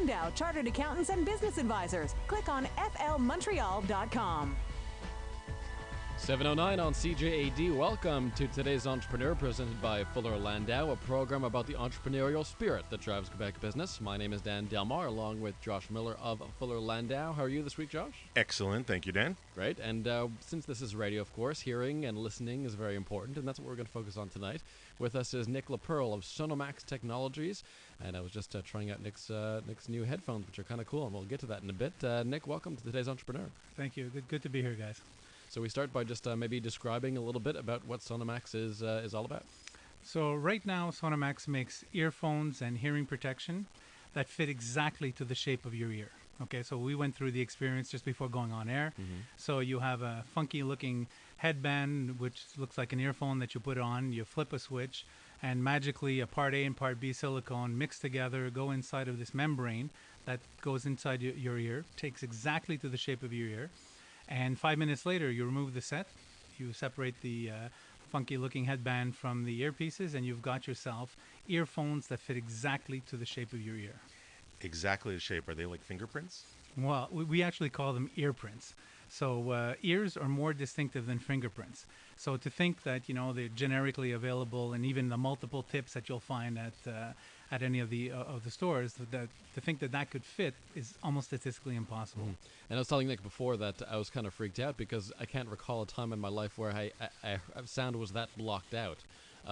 Landau, Chartered Accountants and Business Advisors. Click on flmontreal.com. 7:09 on CJAD. Welcome to today's Entrepreneur, presented by Fuller Landau, a program about the entrepreneurial spirit that drives Quebec business. My name is Dan Delmar, along with Josh Miller of Fuller Landau. How are you this week, Josh? Excellent. Thank you, Dan. Great. And since this is radio, of course, hearing and listening is very important, and that's what we're going to focus on tonight. With us is Nick LaPearl of Sonomax Technologies, and I was just trying out Nick's new headphones, which are kind of cool, and we'll get to that in a bit. Nick, welcome to today's Entrepreneur. Thank you. Good to be here, guys. So we start by just maybe describing a little bit about what Sonomax is all about. So right now, Sonomax makes earphones and hearing protection that fit exactly to the shape of your ear. Okay, so we went through the experience just before going on air. Mm-hmm. So you have a funky-looking headband, which looks like an earphone that you put on. You flip a switch, and magically a Part A and Part B silicone mix together, go inside of this membrane that goes inside your ear, takes exactly to the shape of your ear. And 5 minutes later, you remove the set, you separate the funky-looking headband from the earpieces, and you've got yourself earphones that fit exactly to the shape of your ear. Exactly the shape. Are they like fingerprints? Well, we actually call them ear prints. So ears are more distinctive than fingerprints. So to think that, they're generically available, and even the multiple tips that you'll find at any of the stores, to think that could fit is almost statistically impossible. Mm. And I was telling Nick before that I was kind of freaked out because I can't recall a time in my life where sound was that blocked out.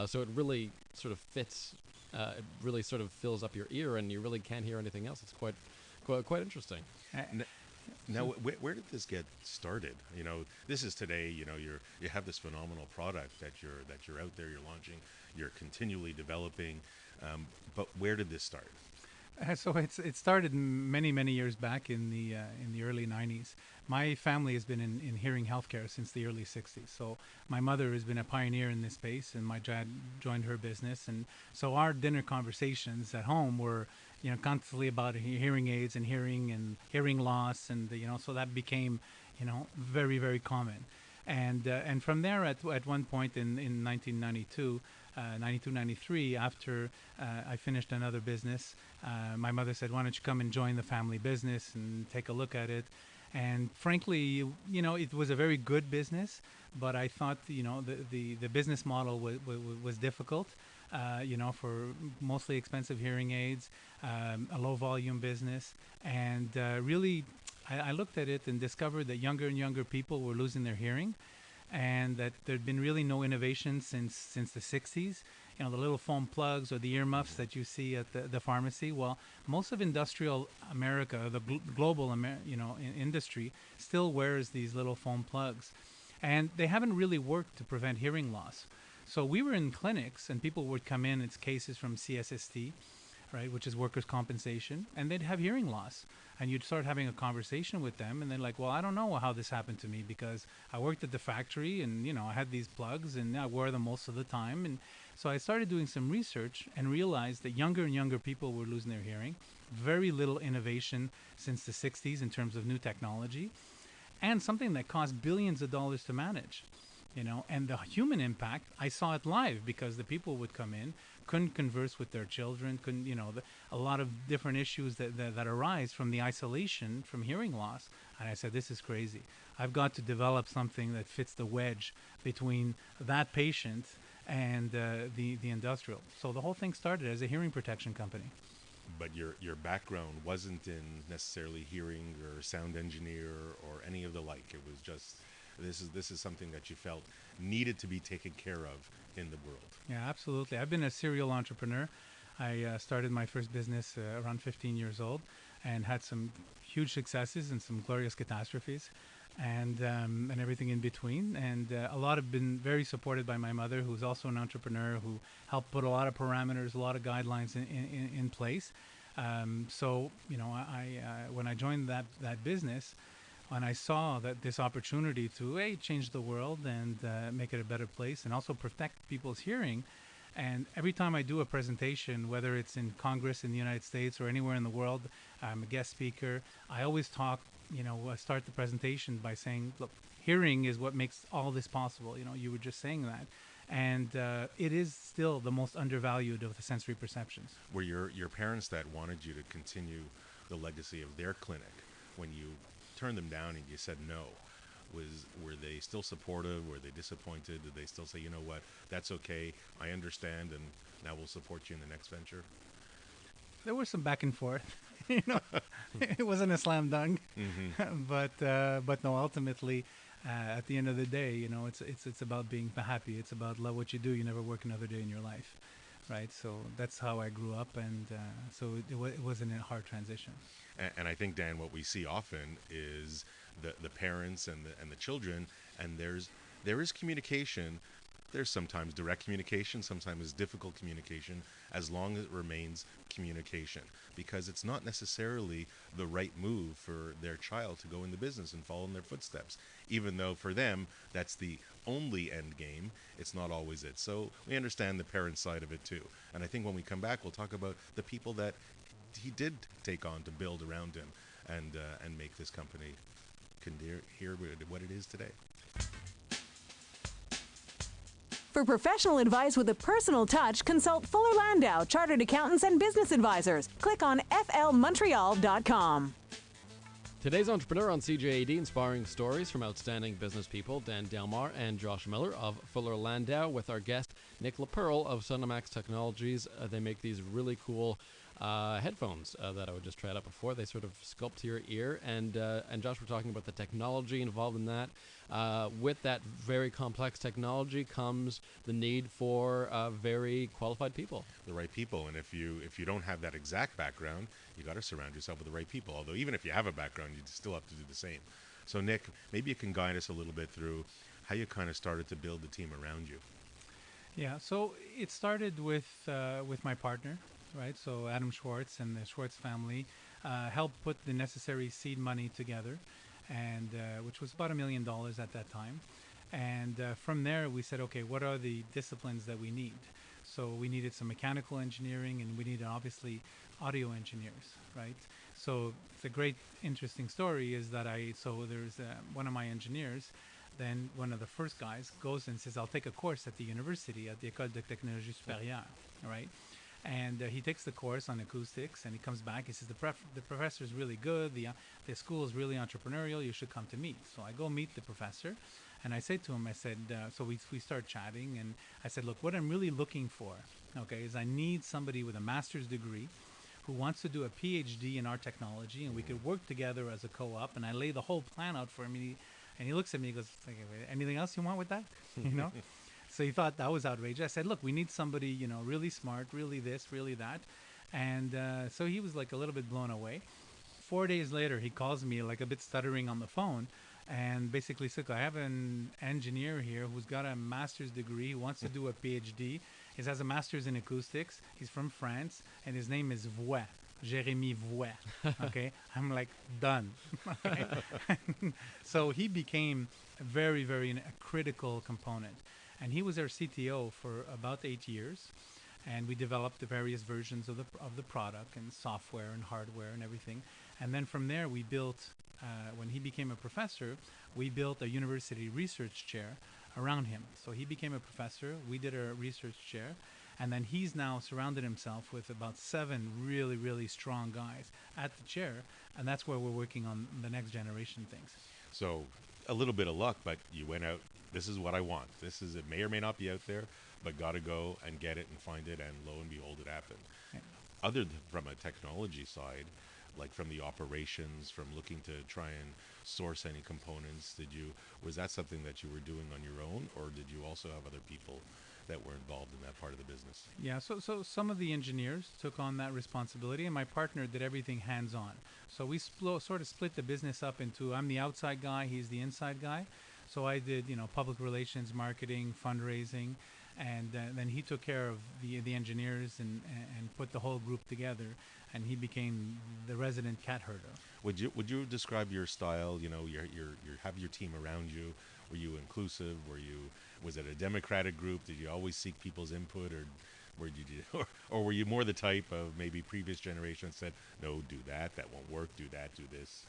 So it really sort of fits. It really sort of fills up your ear, and you really can't hear anything else. It's quite interesting. Now, where did this get started? This is today. You have this phenomenal product that you're out there, you're launching, you're continually developing. But where did this start? So it started many years back in the early 90s. My family has been in hearing healthcare since the early 60s. So my mother has been a pioneer in this space, and my dad joined her business. And so our dinner conversations at home were, constantly about hearing aids and hearing loss, and so that became, very, very common. And from there, at one point in 1992. 92, 93, after I finished another business, my mother said, why don't you come and join the family business and take a look at it? And frankly, it was a very good business, but I thought, the business model was difficult, for mostly expensive hearing aids, a low volume business. And really, I looked at it and discovered that younger and younger people were losing their hearing, and that there'd been really no innovation since the 60s. The little foam plugs or the earmuffs that you see at the pharmacy. Well, most of industrial America, the global industry, still wears these little foam plugs, and they haven't really worked to prevent hearing loss. So we were in clinics, and people would come in. It's cases from CSST, right, which is workers' compensation, and they'd have hearing loss. And you'd start having a conversation with them, and they're like, well, I don't know how this happened to me, because I worked at the factory, and, I had these plugs, and I wore them most of the time. And so I started doing some research and realized that younger and younger people were losing their hearing. Very little innovation since the 60s in terms of new technology, and something that cost billions of dollars to manage. And the human impact, I saw it live, because the people would come in, couldn't converse with their children, a lot of different issues that arise from the isolation from hearing loss. And I said, this is crazy. I've got to develop something that fits the wedge between that patient and the industrial. So the whole thing started as a hearing protection company. But your background wasn't in necessarily hearing or sound engineer or any of the like. It was just, this is something that you felt needed to be taken care of in the world. Yeah, absolutely. I've been a serial entrepreneur. I started my first business around 15 years old, and had some huge successes and some glorious catastrophes, and everything in between. And a lot have been very supported by my mother, who's also an entrepreneur, who helped put a lot of parameters, a lot of guidelines in place. So, when I joined that business, and I saw that this opportunity to change the world and make it a better place, and also protect people's hearing. And every time I do a presentation, whether it's in Congress in the United States or anywhere in the world, I'm a guest speaker. I always talk, I start the presentation by saying, look, hearing is what makes all this possible. You were just saying that. and it is still the most undervalued of the sensory perceptions. Were your parents that wanted you to continue the legacy of their clinic, when you turned them down and you said no, were they still supportive? Were they disappointed? Did they still say, you know what, that's okay, I understand, and now we'll support you in the next venture? There was some back and forth. You know, it wasn't a slam dunk, but no. Ultimately, at the end of the day, you know, it's about being happy. It's about love what you do. You never work another day in your life, right? So that's how I grew up, and so it wasn't a hard transition. And I think, Dan, what we see often is the parents and the children, and there is communication. There's sometimes direct communication, sometimes difficult communication, as long as it remains communication, because it's not necessarily the right move for their child to go in the business and follow in their footsteps. Even though for them, that's the only end game, it's not always it. So we understand the parent side of it too. And I think when we come back, we'll talk about the people that he did take on to build around him and make this company here what it is today. For professional advice with a personal touch, consult Fuller Landau, Chartered Accountants and Business Advisors. Click on flmontreal.com. Today's entrepreneur on CJAD, inspiring stories from outstanding business people, Dan Delmar and Josh Miller of Fuller Landau, with our guest Nick LaPearl of Sonomax Technologies. They make these really cool headphones that I would just try out before. They sort of sculpt to your ear, and Josh, we're talking about the technology involved in that. With that very complex technology comes the need for very qualified people. The right people, and if you don't have that exact background, you got to surround yourself with the right people. Although even if you have a background, you still have to do the same. So Nick, maybe you can guide us a little bit through how you kind of started to build the team around you. Yeah, so it started with my partner, right? So Adam Schwartz and the Schwartz family helped put the necessary seed money together, and which was about $1 million at that time. And from there, we said, okay, what are the disciplines that we need? So we needed some mechanical engineering, and we needed obviously audio engineers, right? So the great interesting story is that there's one of my engineers, then one of the first guys goes and says, I'll take a course at the university, at the École de Technologie Supérieure, right? And he takes the course on acoustics, and he comes back. He says, the professor is really good. The school is really entrepreneurial. You should come to meet. So I go meet the professor, and I say to him, I said, so we start chatting, and I said, look, what I'm really looking for, okay, is I need somebody with a master's degree who wants to do a PhD in our technology, and we could work together as a co-op. And I lay the whole plan out for him, and he looks at me, he goes, anything else you want with that? You know? So he thought that was outrageous. I said, look, we need somebody, you know, really smart, really this, really that. And so he was like a little bit blown away. 4 days later, he calls me like a bit stuttering on the phone and basically said, I have an engineer here who's got a master's degree, who wants to do a PhD. He has a master's in acoustics. He's from France, and his name is Voix. Jérémy Voix. Okay, I'm like, done. Okay? So he became a very, very critical component. And he was our CTO for about 8 years, and we developed the various versions of the product and software and hardware and everything. And then from there, we built, when he became a professor, we built a university research chair around him. So he became a professor, we did a research chair, and then he's now surrounded himself with about 7 really, really strong guys at the chair, and that's where we're working on the next generation things. So a little bit of luck, but you went out, this is what I want. It may or may not be out there, but got to go and get it and find it, and lo and behold, it happened. Yeah. Other than from a technology side, like from the operations, from looking to try and source any components, was that something that you were doing on your own, or did you also have other people that were involved in that part of the business? Yeah, so some of the engineers took on that responsibility, and my partner did everything hands-on. So we sort of split the business up into, I'm the outside guy, he's the inside guy. So I did, public relations, marketing, fundraising, and then he took care of the engineers and put the whole group together, and he became the resident cat herder. Would you describe your style? You have your team around you. Were you inclusive? Was it a democratic group? Did you always seek people's input, or were you more the type of maybe previous generations said, no, do that won't work, do that, do this?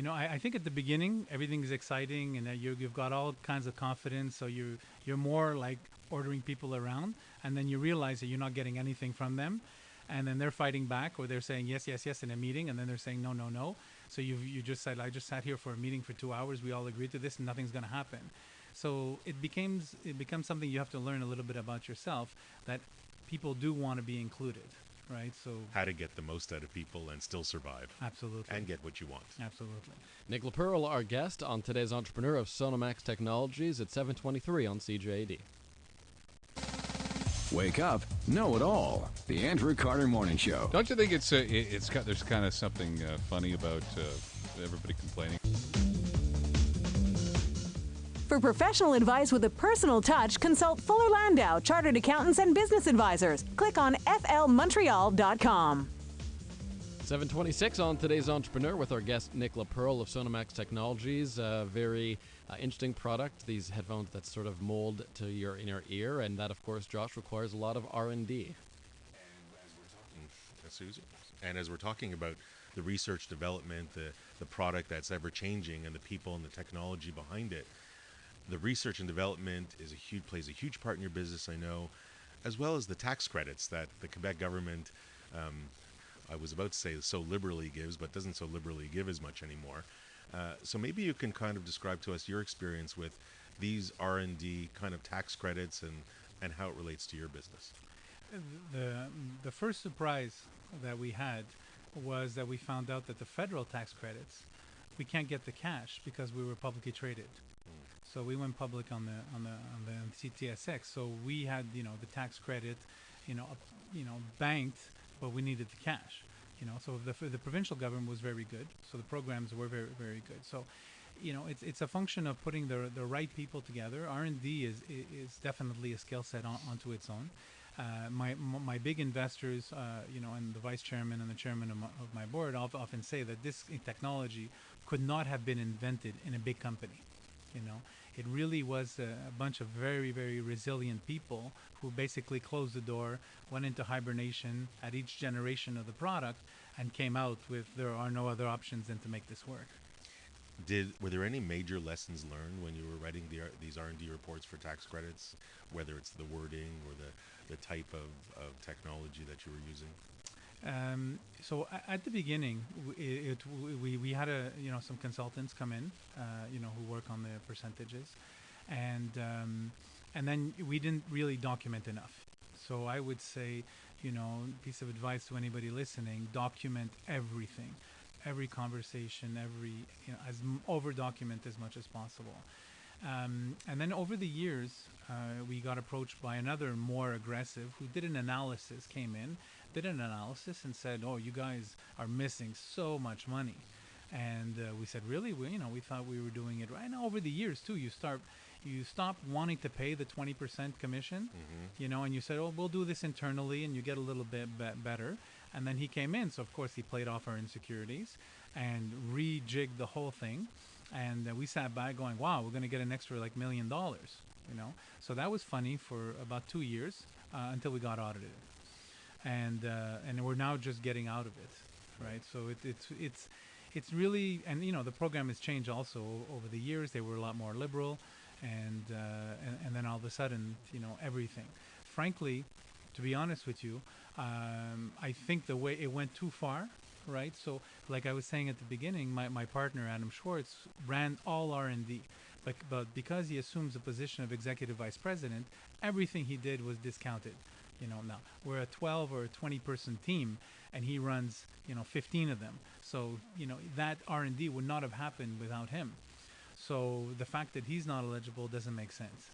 I think at the beginning everything is exciting and that you've got all kinds of confidence, so you're more like ordering people around, and then you realize that you're not getting anything from them, and then they're fighting back, or they're saying yes, yes, yes in a meeting, and then they're saying no, no, no. So you just said, I just sat here for a meeting for 2 hours. We all agreed to this, and nothing's going to happen. So it becomes something you have to learn a little bit about yourself, that people do want to be included, right? So How to get the most out of people and still survive. absolutely, And get what you want. absolutely. Nick LaPearl, our guest on today's Entrepreneur of Sonomax Technologies at 7:23 on CJAD. Wake up, know it all. The Andrew Carter Morning Show. Don't you think there's kind of something funny about everybody complaining? For professional advice with a personal touch, consult Fuller Landau, Chartered Accountants and Business Advisors. Click on flmontreal.com. 7:26 on today's Entrepreneur with our guest Nick LaPearl of Sonomax Technologies. Very interesting product, these headphones that sort of mold to your inner ear, and that, of course, Josh, requires a lot of R&D. Susan. And as we're talking about the research development, the product that's ever changing, and the people and the technology behind it, the research and development plays a huge part in your business, I know, as well as the tax credits that the Quebec government, I was about to say so liberally gives, but doesn't so liberally give as much anymore. So maybe you can kind of describe to us your experience with these R&D kind of tax credits and how it relates to your business. The first surprise that we had was that we found out that the federal tax credits, we can't get the cash because we were publicly traded. So we went public on the CTSX. So we had the tax credit, banked, but we needed the cash. So the provincial government was very good. So the programs were very, very good. So it's a function of putting the right people together. R&D is definitely a skill set onto its own. My big investors, and the vice chairman and the chairman of my board often say that this technology could not have been invented in a big company. It really was a bunch of very, very resilient people who basically closed the door, went into hibernation at each generation of the product, and came out with there are no other options than to make this work. Were there any major lessons learned when you were writing these R&D reports for tax credits, whether it's the wording or the type of technology that you were using? So at the beginning, we had some consultants come in, who work on the percentages, and then we didn't really document enough. So I would say, piece of advice to anybody listening: document everything, every conversation, over document as much as possible. And then over the years, we got approached by another more aggressive who did an analysis, did an analysis and said, "Oh, you guys are missing so much money." And we said, "Really? We thought we were doing it right." Now, over the years too, you stop wanting to pay the 20% commission, and you said, "Oh, we'll do this internally," and you get a little bit better. And then he came in, so of course he played off our insecurities and rejigged the whole thing. And we sat back going, "Wow, we're going to get an extra $1 million." So that was funny for about 2 years until we got audited. And we're now just getting out of it, right? So it's really, and the program has changed also over the years. They were a lot more liberal, and then all of a sudden, everything. Frankly, to be honest with you, I think the way it went too far, right? So like I was saying at the beginning, my partner Adam Schwartz ran all R&D, but because he assumes the position of executive vice president, everything he did was discounted. Now we're a 12 or a 20 person team, and he runs 15 of them. So that R&D would not have happened without him. So the fact that he's not eligible doesn't make sense.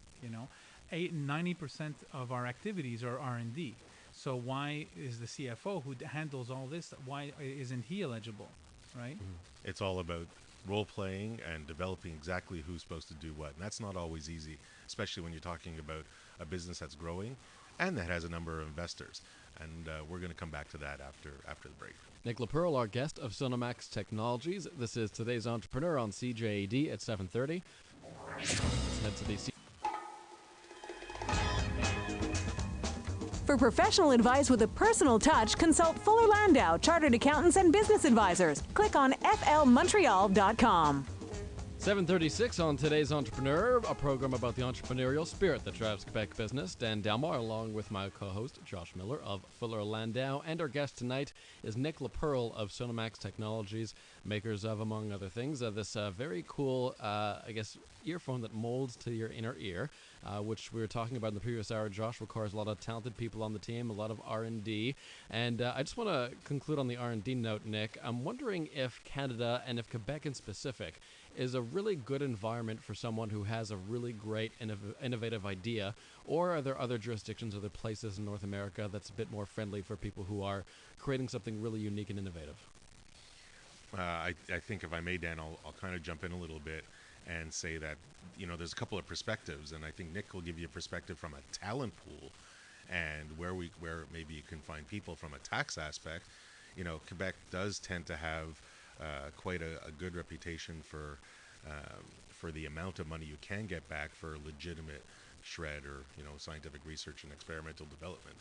90% of our activities are R&D. So why is the CFO who handles all this, why isn't he eligible, right? It's all about role playing and developing exactly who's supposed to do what, and that's not always easy, especially when you're talking about a business that's growing and that has a number of investors. And we're going to come back to that after the break. Nick LaPearl, our guest of Sonomax Technologies. This is today's Entrepreneur on CJAD at 7:30. Let's head to the For professional advice with a personal touch, consult Fuller Landau, Chartered Accountants and Business Advisors. Click on flmontreal.com. 7:36 on today's Entrepreneur, a program about the entrepreneurial spirit that drives Quebec business. Dan Delmar, along with my co-host Josh Miller of Fuller Landau, and our guest tonight is Nick LaPearl of Sonomax Technologies, makers of, among other things, this very cool, earphone that molds to your inner ear, which we were talking about in the previous hour. Josh requires a lot of talented people on the team, a lot of R&D, and I just want to conclude on the R&D note, Nick. I'm wondering if Canada, and if Quebec in specific, is a really good environment for someone who has a really great innovative idea, or are there other jurisdictions, other places in North America that's a bit more friendly for people who are creating something really unique and innovative? I think if I may, Dan, I'll kind of jump in a little bit and say that, there's a couple of perspectives, and I think Nick will give you a perspective from a talent pool and where maybe you can find people from a tax aspect. Quebec does tend to have quite a good reputation for the amount of money you can get back for legitimate shred or scientific research and experimental development.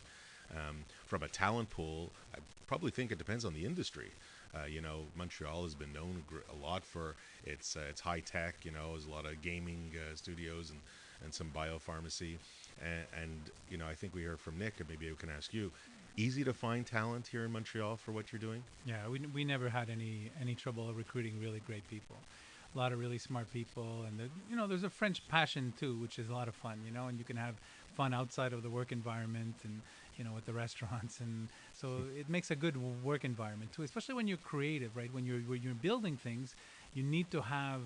From a talent pool, I probably think it depends on the industry. Montreal has been known a lot for its high tech. There's a lot of gaming studios and some biopharmacy, and I think we heard from Nick, and maybe I can ask you. Easy to find talent here in Montreal for what you're doing? Yeah, we never had any trouble recruiting really great people. A lot of really smart people, and there's a French passion too, which is a lot of fun. And you can have fun outside of the work environment, and with the restaurants, and so it makes a good work environment too. Especially when you're creative, right? When you're building things, you need to have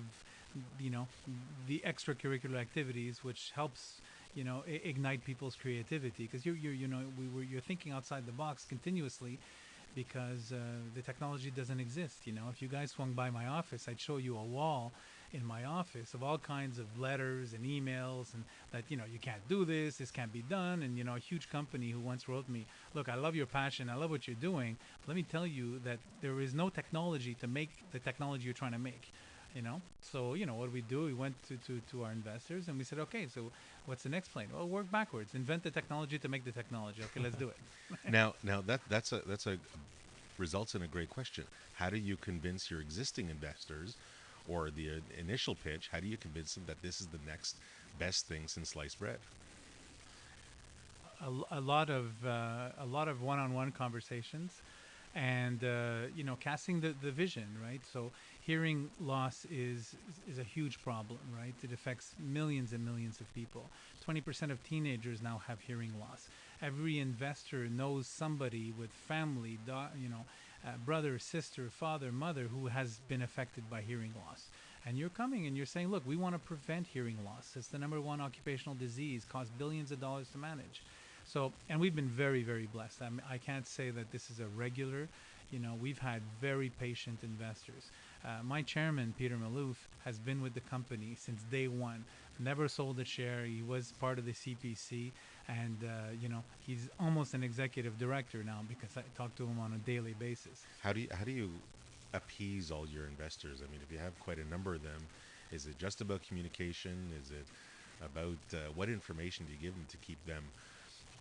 the extracurricular activities, which helps ignite people's creativity, because you're thinking outside the box continuously, because the technology doesn't exist. If you guys swung by my office, I'd show you a wall in my office of all kinds of letters and emails, and that you can't do this can't be done, and a huge company who once wrote me, look, I love your passion, I love what you're doing, let me tell you that there is no technology to make the technology you're trying to make. So what we do, we went to our investors and we said, okay, so what's the next plan? Well, work backwards, invent the technology to make the technology. Okay, let's do it. now that's a results in a great question. How do you convince your existing investors, or the initial pitch, how do you convince them that this is the next best thing since sliced bread? A lot of one-on-one conversations, and casting the vision, right? So hearing loss is a huge problem, right? It affects millions and millions of people. 20% of teenagers now have hearing loss. Every investor knows somebody with family, brother, sister, father, mother, who has been affected by hearing loss. And you're coming and you're saying, look, we want to prevent hearing loss. It's the #1 occupational disease, costs billions of dollars to manage. So, and we've been very, very blessed. I can't say that this is a regular. We've had very patient investors. My chairman, Peter Malouf, has been with the company since day one. Never sold a share. He was part of the CPC, and he's almost an executive director now, because I talk to him on a daily basis. How do you appease all your investors? I mean, if you have quite a number of them, is it just about communication? Is it about what information do you give them to keep them,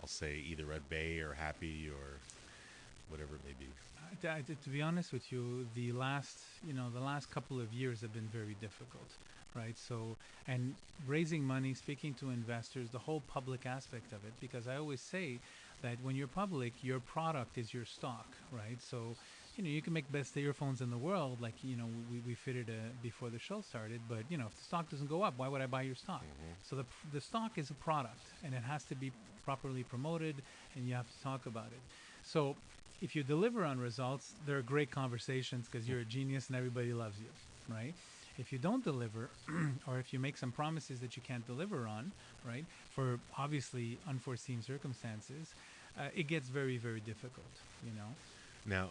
I'll say, either at bay or happy or whatever it may be? To be honest with you, the last couple of years have been very difficult, right? So, and raising money, speaking to investors, the whole public aspect of it, because I always say that when you're public, your product is your stock, right? So, you can make best earphones in the world, like, we fitted before the show started, but, if the stock doesn't go up, why would I buy your stock? Mm-hmm. So the stock is a product, and it has to be properly promoted, and you have to talk about it. So if you deliver on results, there are great conversations because you're a genius and everybody loves you, right? If you don't deliver, or if you make some promises that you can't deliver on, right, for obviously unforeseen circumstances, it gets very, very difficult, Now,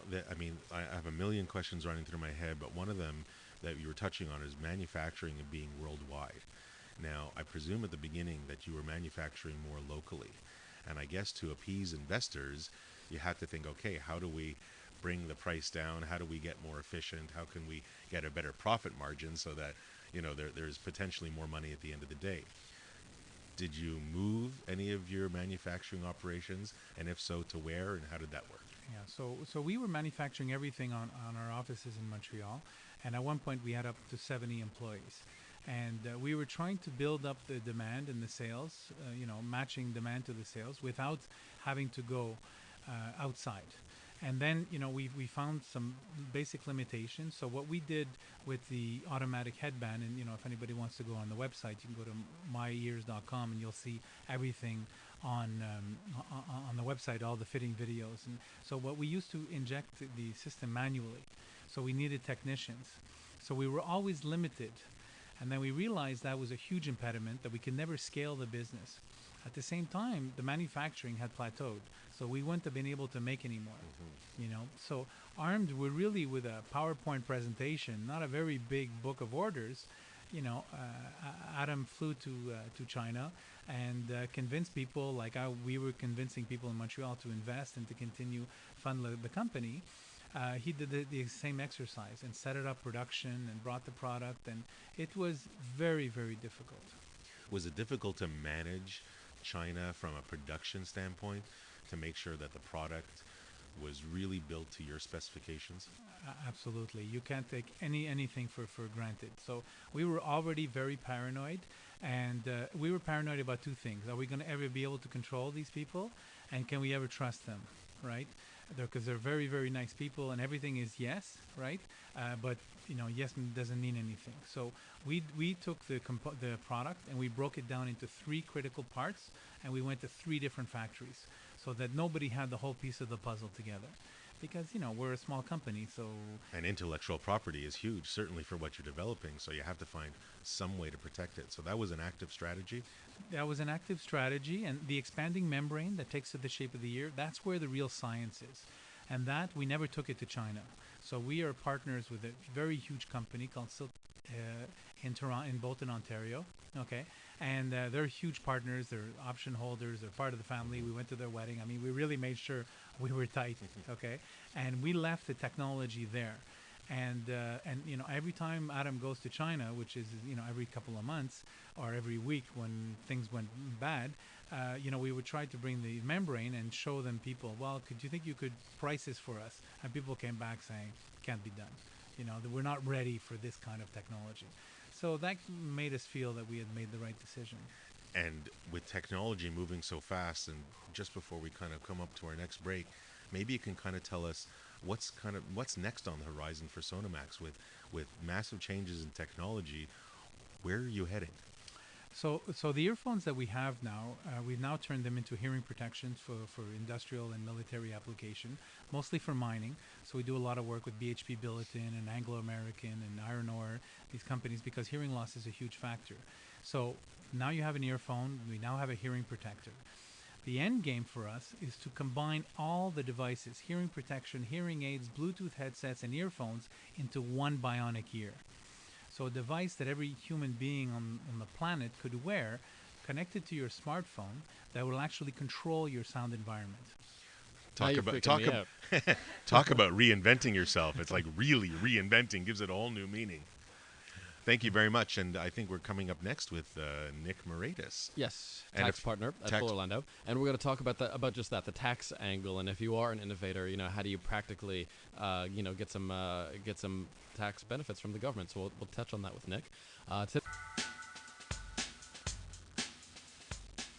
I have a million questions running through my head, but one of them that you were touching on is manufacturing and being worldwide. Now, I presume at the beginning that you were manufacturing more locally. And I guess to appease investors, you have to think, okay, how do we bring the price down? How do we get more efficient? How can we get a better profit margin so that, there's potentially more money at the end of the day? did you move any of your manufacturing operations? And if so, to where, and how did that work? Yeah, so we were manufacturing everything on our offices in Montreal, and at one point we had up to 70 employees. And we were trying to build up the demand and the sales, matching demand to the sales without having to go outside. And then, we found some basic limitations. So what we did with the automatic headband, and, if anybody wants to go on the website, you can go to myears.com and you'll see everything on the website, all the fitting videos. And so what we used to inject the system manually. So we needed technicians. So we were always limited. And then we realized that was a huge impediment, that we could never scale the business. At the same time, the manufacturing had plateaued, so we wouldn't have been able to make anymore. So armed with a PowerPoint presentation, not a very big book of orders, Adam flew to China and convinced people, like we were convincing people in Montreal to invest and to continue fund the company. He did the same exercise and set it up production and brought the product, and it was very, very difficult. Was it difficult to manage China from a production standpoint to make sure that the product was really built to your specifications? Absolutely. You can't take anything for granted. So we were already very paranoid, and we were paranoid about two things. Are we going to ever be able to control these people, and can we ever trust them, right? Because they're very, very nice people, and everything is yes, right? But yes doesn't mean anything. So we took the product and we broke it down into 3 critical parts, and we went to 3 different factories, so that nobody had the whole piece of the puzzle together. Because we're a small company, so. And intellectual property is huge, certainly for what you're developing. So you have to find some way to protect it. So that was an active strategy. That was an active strategy, and the expanding membrane that takes to the shape of the ear, that's where the real science is. And that, we never took it to China. So we are partners with a very huge company called Silk in Toronto, in Bolton, Ontario. Okay, and they're huge partners. They're option holders. They're part of the family. We went to their wedding. I mean, we really made sure we were tight. Okay, and we left the technology there. And every time Adam goes to China, which is every couple of months or every week when things went bad, we would try to bring the membrane and show them people. Well, do you think you could price this for us? And people came back saying, can't be done. That we're not ready for this kind of technology. So that made us feel that we had made the right decision. And with technology moving so fast, and just before we kind of come up to our next break, maybe you can kind of tell us what's next on the horizon for Sonomax with massive changes in technology. Where are you heading? So the earphones that we have now, we've now turned them into hearing protections for industrial and military application, mostly for mining. So we do a lot of work with BHP Billiton and Anglo American and Iron Ore, these companies, because hearing loss is a huge factor. So now you have an earphone, we now have a hearing protector. The end game for us is to combine all the devices, hearing protection, hearing aids, Bluetooth headsets, and earphones into one bionic ear. So a device that every human being on the planet could wear, connected to your smartphone, that will actually control your sound environment. Talk about reinventing yourself. It's like really reinventing, gives it a whole new meaning. Thank you very much, and I think we're coming up next with Nick Moratis. Yes, And tax partner at Fuller Landau, and we're going to talk about just that, the tax angle, and if you are an innovator, how do you practically, get some tax benefits from the government? So we'll touch on that with Nick.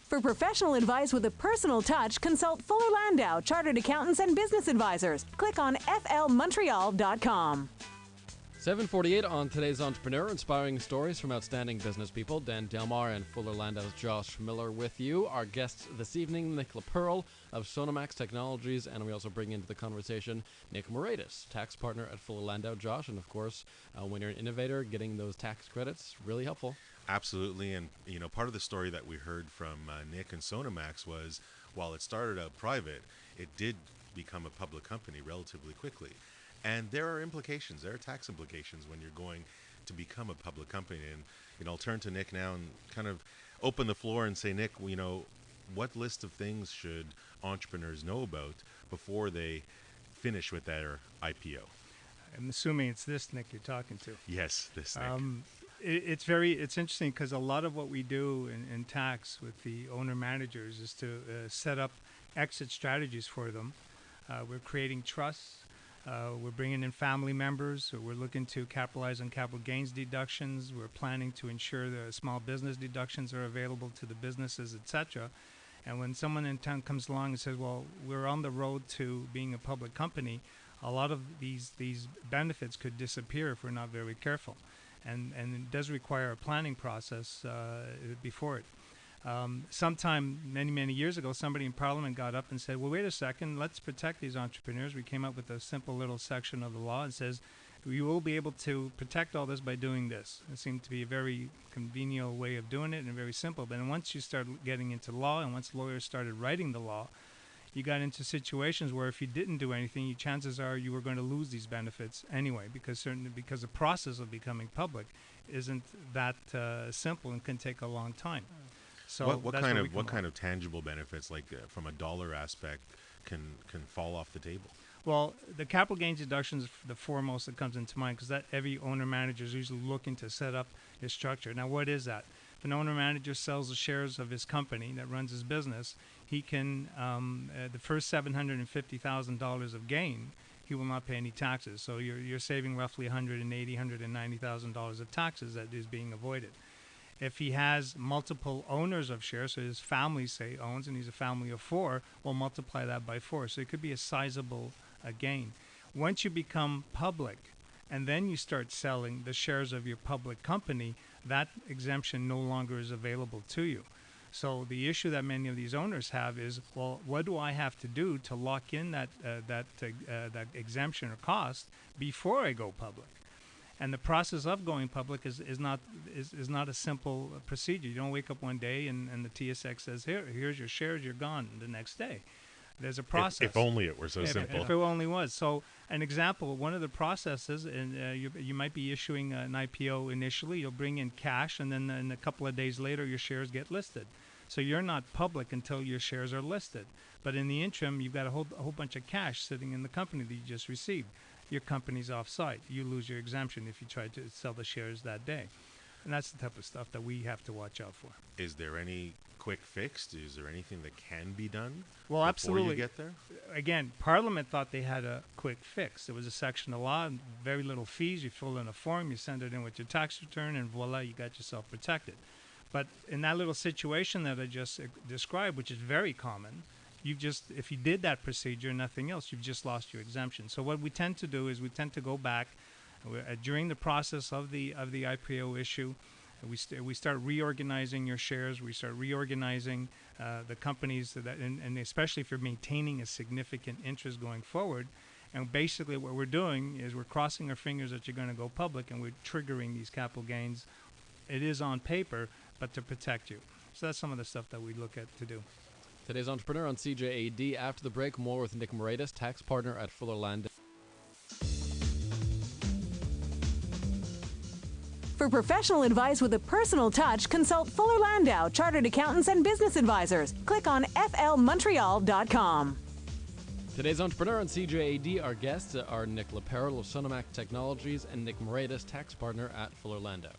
For professional advice with a personal touch, consult Fuller Landau, Chartered Accountants and Business Advisors. Click on flmontreal.com. 7:48 on today's Entrepreneur, inspiring stories from outstanding business people. Dan Delmar and Fuller Landau's Josh Miller with you. Our guests this evening, Nick LaPearl of Sonomax Technologies, and we also bring into the conversation Nick Moratis, tax partner at Fuller Landau. Josh, and of course, when you're an innovator, getting those tax credits, really helpful. Absolutely, and part of the story that we heard from Nick and Sonomax was, while it started out private, it did become a public company relatively quickly. And there are implications, there are tax implications when you're going to become a public company. And I'll turn to Nick now and kind of open the floor and say, Nick, what list of things should entrepreneurs know about before they finish with their IPO? I'm assuming it's this Nick you're talking to. Yes, this Nick. It's interesting because a lot of what we do in tax with the owner managers is to set up exit strategies for them. We're creating trusts. We're bringing in family members. So we're looking to capitalize on capital gains deductions. We're planning to ensure the small business deductions are available to the businesses, etc. And when someone in town comes along and says, well, we're on the road to being a public company, a lot of these benefits could disappear if we're not very careful. And it does require a planning process before it. Sometime many years ago, somebody in Parliament got up and said, well, wait a second, let's protect these entrepreneurs. We came up with a simple little section of the law that says you will be able to protect all this by doing this. It seemed to be a very convenient way of doing it and very simple. But then once you start getting into law and once lawyers started writing the law, you got into situations where if you didn't do anything, chances are you were going to lose these benefits anyway, because the process of becoming public isn't that simple and can take a long time. So what kind of tangible benefits, like from a dollar aspect, can fall off the table? Well, the capital gains deductions the foremost that comes into mind, because that every owner manager is usually looking to set up his structure. Now, what is that? If an owner manager sells the shares of his company that runs his business, he can the first $750,000 of gain, he will not pay any taxes. So you're saving roughly $190,000 of taxes that is being avoided. If he has multiple owners of shares, so his family, say, owns, and he's a family of 4, we'll multiply that by 4. So it could be a sizable gain. Once you become public, and then you start selling the shares of your public company, that exemption no longer is available to you. So the issue that many of these owners have is, well, what do I have to do to lock in that exemption or cost before I go public? And the process of going public is not a simple procedure. You don't wake up one day and the TSX says, here's your shares, you're gone the next day. There's a process. If only it were so simple. If it only was. So an example, one of the processes, and you might be issuing an IPO initially, you'll bring in cash, and then in a couple of days later, your shares get listed. So you're not public until your shares are listed. But in the interim, you've got a whole bunch of cash sitting in the company that you just received. Your company's off-site. You lose your exemption if you try to sell the shares that day. And that's the type of stuff that we have to watch out for. Is there any quick fix? Is there anything that can be done before absolutely. You get there? Again, Parliament thought they had a quick fix. There was a section of law, very little fees. You fill in a form, you send it in with your tax return, and voila, you got yourself protected. But in that little situation that I just described, which is very common, if you did that procedure and nothing else, you've just lost your exemption. So what we tend to do is we tend to go back during the process of the IPO issue. We start reorganizing your shares. We start reorganizing the companies, and especially if you're maintaining a significant interest going forward. And basically what we're doing is we're crossing our fingers that you're going to go public, and we're triggering these capital gains. It is on paper, but to protect you. So that's some of the stuff that we look at to do. Today's Entrepreneur on CJAD. After the break, more with Nick Moretus, tax partner at Fuller Landau. For professional advice with a personal touch, consult Fuller Landau, Chartered Accountants and Business Advisors. Click on flmontreal.com. Today's Entrepreneur on CJAD, our guests are Nick Leperle of Sonomax Technologies and Nick Moretus, tax partner at Fuller Landau.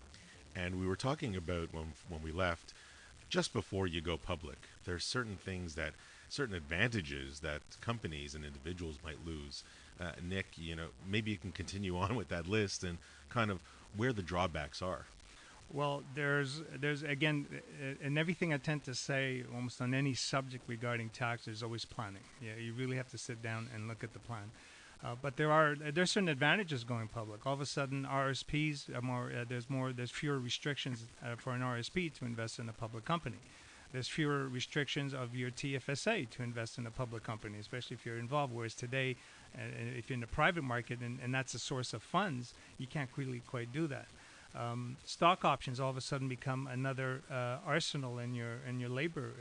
And we were talking about when we left, just before you go public, there's certain advantages that companies and individuals might lose. Nick, maybe you can continue on with that list and kind of where the drawbacks are. Well, there's again, and everything I tend to say almost on any subject regarding tax, there's always planning. Yeah, you really have to sit down and look at the plan. But there's certain advantages going public. All of a sudden, RSPs are there's fewer restrictions for an RSP to invest in a public company. There's fewer restrictions of your TFSA to invest in a public company, especially if you're involved. Whereas today, if you're in the private market and that's a source of funds, you can't really quite do that. Stock options all of a sudden become another arsenal in your labor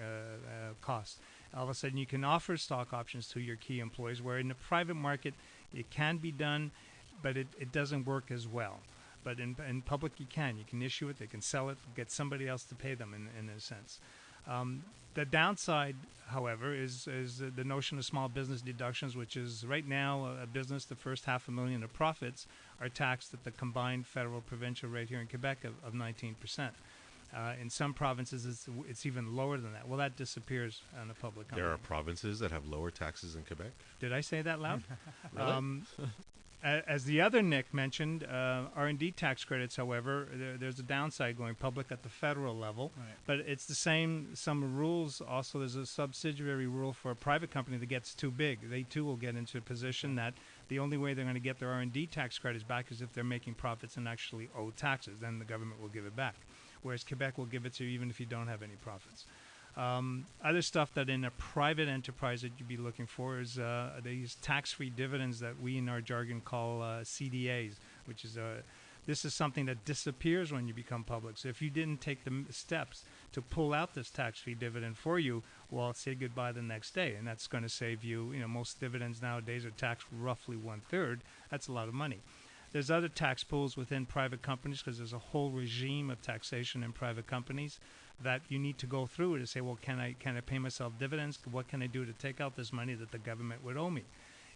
cost. All of a sudden, you can offer stock options to your key employees, where in the private market, it can be done, but it doesn't work as well. But in public, you can. You can issue it, they can sell it, get somebody else to pay them in a sense. The downside, however, is the notion of small business deductions, which is right now a business, the first $500,000 of profits are taxed at the combined federal provincial rate here in Quebec of 19%. In some provinces, it's even lower than that. Well, that disappears on a public company. There are provinces that have lower taxes in Quebec. Did I say that loud? Really? As the other Nick mentioned, R&D tax credits, however, there's a downside going public at the federal level. Right. But it's the same, some rules also. There's a subsidiary rule for a private company that gets too big. They too will get into a position that the only way they're going to get their R&D tax credits back is if they're making profits and actually owe taxes. Then the government will give it back. Whereas Quebec will give it to you even if you don't have any profits. Other stuff that in a private enterprise that you'd be looking for is these tax-free dividends that we in our jargon call CDAs, which is this is something that disappears when you become public. So if you didn't take the steps to pull out this tax-free dividend for you, well, say goodbye the next day, and that's going to save you. You know, most dividends nowadays are taxed roughly 1/3. That's a lot of money. There's other tax pools within private companies because there's a whole regime of taxation in private companies that you need to go through to say, well, can I pay myself dividends? What can I do to take out this money that the government would owe me?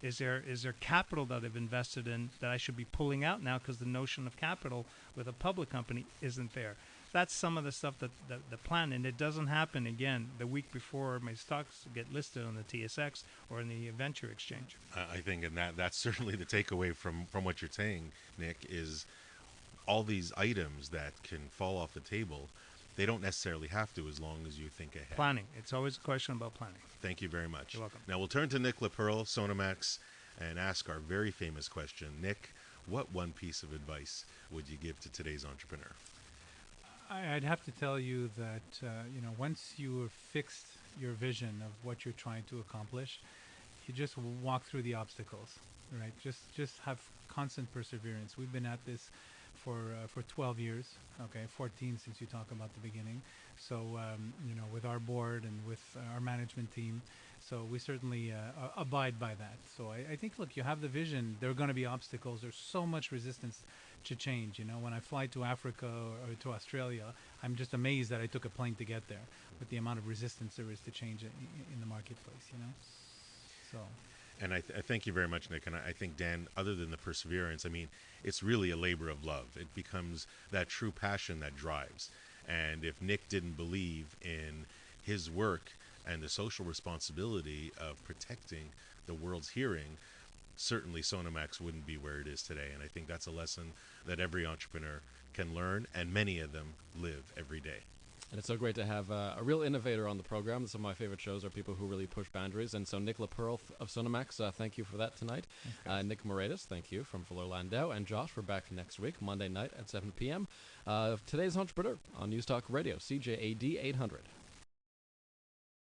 Is there capital that I've invested in that I should be pulling out now because the notion of capital with a public company isn't there? That's some of the stuff that the plan, and it doesn't happen again the week before my stocks get listed on the TSX or in the venture exchange. I think, and that's certainly the takeaway from what you're saying, Nick, is all these items that can fall off the table. They don't necessarily have to, as long as you think ahead. Planning. It's always a question about planning. Thank you very much. You're welcome. Now we'll turn to Nick LaPearl, Sonomax, and ask our very famous question. Nick, what one piece of advice would you give to today's entrepreneur? I'd have to tell you that once you have fixed your vision of what you're trying to accomplish, you just walk through the obstacles, right? Just have constant perseverance. We've been at this for 12 years, okay, 14 since you talk about the beginning. So with our board and with our management team, so we certainly abide by that. So I think, look, you have the vision. There are going to be obstacles. There's so much resistance to change. When I fly to Africa or to Australia, I'm just amazed that I took a plane to get there with the amount of resistance there is to change in the marketplace, So. And I thank you very much, Nick. And I think, Dan, other than the perseverance, I mean, it's really a labor of love. It becomes that true passion that drives. And if Nick didn't believe in his work and the social responsibility of protecting the world's hearing, certainly Sonomax wouldn't be where it is today. And I think that's a lesson that every entrepreneur can learn, and many of them live every day. And it's so great to have a real innovator on the program. Some of my favorite shows are people who really push boundaries. And so Nick LaPearl of Sonomax, thank you for that tonight. Nick Moretus, thank you, from Fuller Landau. And Josh, we're back next week, Monday night at 7 p.m. Today's Entrepreneur on News Talk Radio, CJAD 800.